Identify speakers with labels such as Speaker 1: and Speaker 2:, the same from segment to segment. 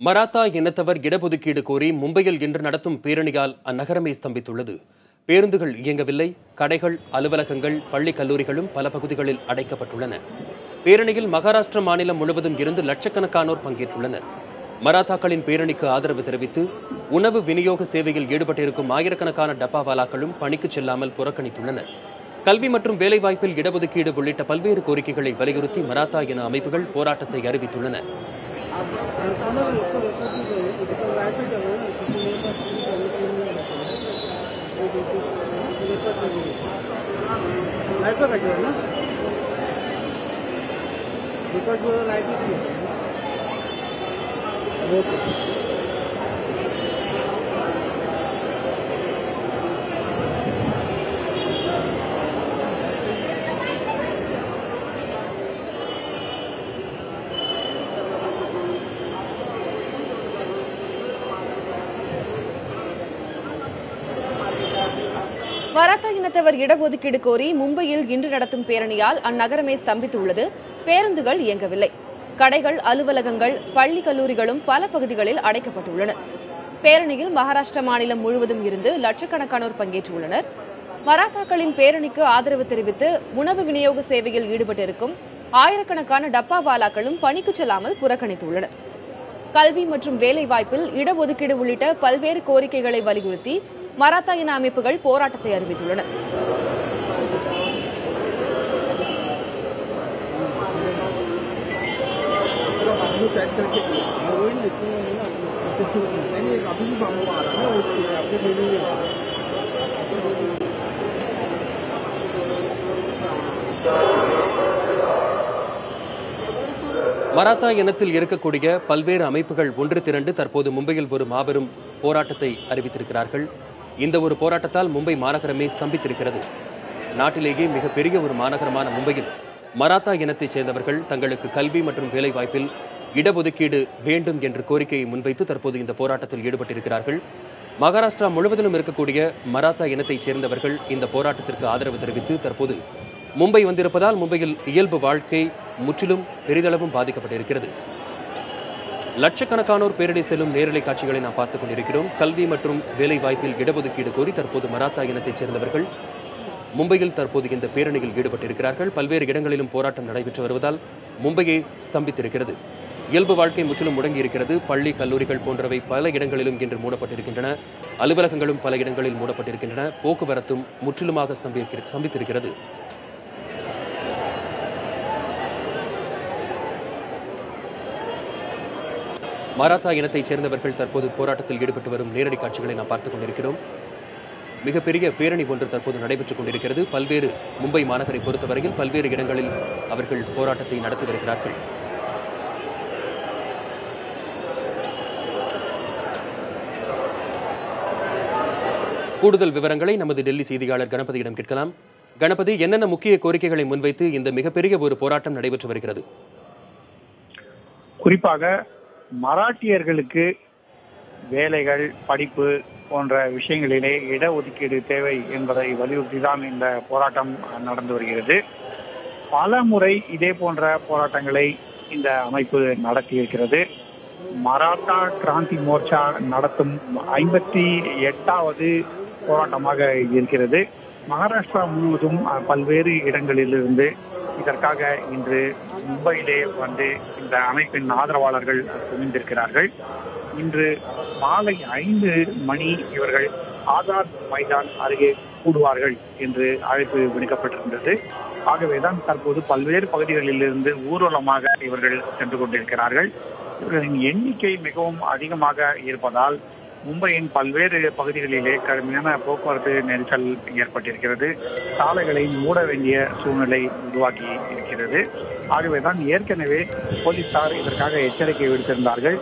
Speaker 1: மராத்தா இனத்தவர் இடஒதுக்கீடு கோரி மும்பையில் இன்று நடத்தும் பேரணியால் அந்நகரமே ஸ்தம்பித்துள்ளது. பேருந்துகள் இயங்கவில்லை. கடைகள், அலுவலகங்கள், பள்ளி, கல்லூரிகளும் பல பகுதிகளில் அடைக்கப்பட்டுள்ளன. பேரணியில் மகாராஷ்டிர மாநிலம் முழுவதும் இருந்து லட்சக்கணக்கானோர் பங்கேற்றுள்ளனர். மராத்தாக்களின் பேரணிக்கு ஆதரவு தெரிவித்து உணவு விநியோக சேவையில் ஈடுபட்டிருக்கும் ஆயிரக்கணக்கான டப்பாவாலாக்களும் பணிக்கு செல்லாமல் புறக்கணித்துள்ளனர். கல்வி மற்றும் வேலைவாய்ப்பில் இடஒதுக்கீடு உள்ளிட்ட பல்வேறு கோரிக்கைகளை வலியுறுத்தி மராத்தா இன அமைப்புகள் போராட்டத்தை அறிவித்துள்ளன.
Speaker 2: மராத்தா இனத்தவர் இடஒதுக்கீடு கோரி மும்பையில் இன்று நடத்தும் பேரணியால் அந்நகரமே ஸ்தம்பித்துள்ளது. பேருந்துகள் இயங்கவில்லை. கடைகள், அலுவலகங்கள், பள்ளி, கல்லூரிகளும் பல பகுதிகளில் அடைக்கப்பட்டுள்ளன. பேரணியில் மகாராஷ்டிரா மாநிலம் முழுவதும் இருந்து லட்சக்கணக்கானோர் பங்கேற்றுள்ளனர். மராத்தாக்களின் பேரணிக்கு ஆதரவு தெரிவித்து உணவு விநியோக சேவையில் ஈடுபட்டிருக்கும் ஆயிரக்கணக்கான டப்பாவாலாக்களும் பணிக்கு செல்லாமல் புறக்கணித்துள்ளனர். கல்வி மற்றும் வேலைவாய்ப்பில் இடஒதுக்கீடு உள்ளிட்ட பல்வேறு கோரிக்கைகளை வலியுறுத்தி மராத்தா இன அமைப்புகள் போராட்டத்தை அறிவித்துள்ளன.
Speaker 1: மராத்தா இனத்தில் இருக்கக்கூடிய பல்வேறு அமைப்புகள் ஒன்று திரண்டு தற்போது மும்பையில் ஒரு மாபெரும் போராட்டத்தை அறிவித்திருக்கிறார்கள். இந்த ஒரு போராட்டத்தால் மும்பை மாநகரமே ஸ்தம்பித்திருக்கிறது. நாட்டிலேயே மிகப்பெரிய ஒரு மாநகரமான மும்பையில் மராத்தா இனத்தைச் சேர்ந்தவர்கள் தங்களுக்கு கல்வி மற்றும் வேலைவாய்ப்பில் இடஒதுக்கீடு வேண்டும் என்ற கோரிக்கையை முன்வைத்து தற்போது இந்த போராட்டத்தில் ஈடுபட்டிருக்கிறார்கள். மகாராஷ்டிரா முழுவதிலும் இருக்கக்கூடிய மராத்தா இனத்தைச் சேர்ந்தவர்கள் இந்த போராட்டத்திற்கு ஆதரவு தெரிவித்து தற்போது மும்பை வந்திருப்பதால் மும்பையில் இயல்பு வாழ்க்கை முற்றிலும் பெரிதளவும் பாதிக்கப்பட்டிருக்கிறது. லட்சக்கணக்கானோர் பேரணி செல்லும் நேரலை காட்சிகளை நாம் பார்த்துக் கொண்டிருக்கிறோம். கல்வி மற்றும் வேலை வாய்ப்பில் இடஒதுக்கீடு கோரி தற்போது மராத்தா இனத்தைச் சேர்ந்தவர்கள் மும்பையில் தற்போது இந்த பேரணியில் ஈடுபட்டிருக்கிறார்கள். பல்வேறு இடங்களிலும் போராட்டம் நடைபெற்று வருவதால் மும்பையை ஸ்தம்பித்திருக்கிறது. இயல்பு வாழ்க்கை முற்றிலும் முடங்கியிருக்கிறது. பள்ளி, கல்லூரிகள் போன்றவை பல இடங்களிலும் இன்று மூடப்பட்டிருக்கின்றன. அலுவலகங்களும் பல இடங்களில் மூடப்பட்டிருக்கின்றன. போக்குவரத்தும் முற்றிலுமாக ஸ்தம்பித்திருக்கிறது. மராத்தா இனத்தைச் சேர்ந்தவர்கள் தற்போது போராட்டத்தில் ஈடுபட்டு வரும் நேரடி காட்சிகளை நாம் பார்த்துக் கொண்டிருக்கிறோம். மிகப்பெரிய பேரணி ஒன்று தற்போது நடைபெற்றுக் கொண்டிருக்கிறது. பல்வேறு மும்பை மாநகரை பொறுத்தவரையில் பல்வேறு இடங்களில் அவர்கள் போராட்டத்தை நடத்தி வருகிறார்கள். கூடுதல் விவரங்களை நமது டெல்லி செய்தியாளர் கணபதியிடம் கேட்கலாம். கணபதி, என்னென்ன முக்கிய கோரிக்கைகளை முன்வைத்து இந்த மிகப்பெரிய ஒரு போராட்டம் நடைபெற்று வருகிறது?
Speaker 3: குறிப்பாக மராட்டியர்களுக்கு வேலைகள், படிப்பு போன்ற விஷயங்களிலே இடஒதுக்கீடு தேவை என்பதை வலியுறுத்தி தான் இந்த போராட்டம் நடந்து வருகிறது. பல முறை இதே போன்ற போராட்டங்களை இந்த அமைப்பு நடத்தியிருக்கிறது. மராத்தா கிராந்தி மோர்ச்சா நடத்தும் 58வது போராட்டமாக இருக்கிறது. மகாராஷ்டிரா முழுவதும் பல்வேறு இடங்களிலிருந்து இதற்காக இன்று மும்பையிலே வந்து இந்த அமைப்பின் ஆதரவாளர்கள் குவிந்திருக்கிறார்கள். இன்று மாலை 5 மணி இவர்கள் ஆசாத் மைதான் அருகே கூடுவார்கள் என்று அழைப்பு விடுக்கப்பட்டிருந்தது. ஆகவேதான் தற்போது பல்வேறு பகுதிகளிலிருந்து ஊர்வலமாக இவர்கள் சென்று கொண்டிருக்கிறார்கள். இவர்களின் எண்ணிக்கை மிகவும் அதிகமாக இருப்பதால் மும்பையின் பல்வேறு பகுதிகளிலே கடுமையான போக்குவரத்து நெரிசல் ஏற்பட்டிருக்கிறது. சாலைகளை மூட வேண்டிய சூழ்நிலை உருவாக்கி இருக்கிறது. ஆகவேதான் ஏற்கனவே போலீசார் இதற்காக எச்சரிக்கை விடுத்திருந்தார்கள்.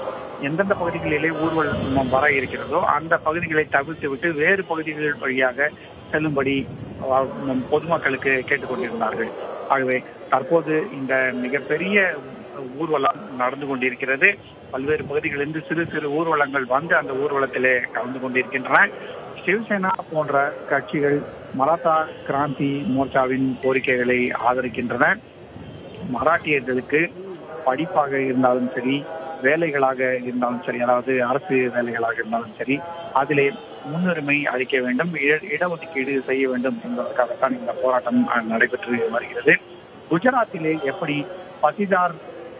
Speaker 3: எந்தெந்த பகுதிகளிலே ஊர்வலம் வர இருக்கிறதோ அந்த பகுதிகளை தவிர்த்து விட்டு வேறு பகுதிகள் வழியாக செல்லும்படி பொதுமக்களுக்கு கேட்டுக்கொண்டிருந்தார்கள். ஆகவே தற்போது இந்த மிகப்பெரிய ஊர்வலம் நடந்து கொண்டிருக்கிறது. பல்வேறு பகுதிகளிலிருந்து சிறு சிறு ஊர்வலங்கள் வந்து அந்த ஊர்வலத்திலே கலந்து கொண்டிருக்கின்றன. சிவசேனா போன்ற கட்சிகள் மராத்தா கிராந்தி மோர்ச்சாவின் கோரிக்கைகளை ஆதரிக்கின்றன. மராட்டியர்களுக்கு படிப்பாக இருந்தாலும் சரி, வேலைகளாக இருந்தாலும் சரி, அதாவது அரசு வேலைகளாக இருந்தாலும் சரி, அதிலே முன்னுரிமை அளிக்க வேண்டும், இடஒதுக்கீடு செய்ய வேண்டும் என்பதற்காகத்தான் இந்த போராட்டம் நடைபெற்று வருகிறது. குஜராத்திலே எப்படி பசிதார்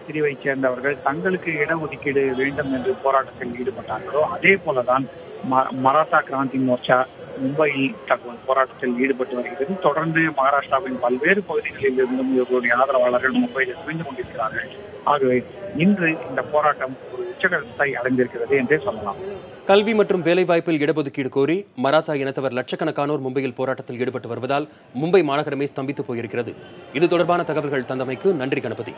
Speaker 3: பிரிவை சேர்ந்தவர்கள் தங்களுக்கு இடஒதுக்கீடு வேண்டும் என்று போராட்டத்தில் ஈடுபட்டார்களோ அதே போலதான் மராத்தா கிராந்தி மோர்ச்சா மும்பையில் தற்போது போராட்டத்தில் ஈடுபட்டு வருகிறது. தொடர்ந்து மகாராஷ்டிராவின் பல்வேறு பகுதிகளில் இருந்தும் இவர்களுடைய ஆதரவாளர்கள் மும்பையில் குவிந்து கொண்டிருக்கிறார்கள். ஆகவே இன்று இந்த போராட்டம் ஒரு உச்சகட்டத்தை அடைந்திருக்கிறது என்றே சொல்லலாம்.
Speaker 1: கல்வி மற்றும் வேலைவாய்ப்பில் இடஒதுக்கீடு கோரி மராத்தா இனத்தவர் லட்சக்கணக்கானோர் மும்பையில் போராட்டத்தில் ஈடுபட்டு வருவதால் மும்பை மாநகரமே ஸ்தம்பித்து போயிருக்கிறது. இது தொடர்பான தகவல்கள் தந்தமைக்கு நன்றி கணபதி.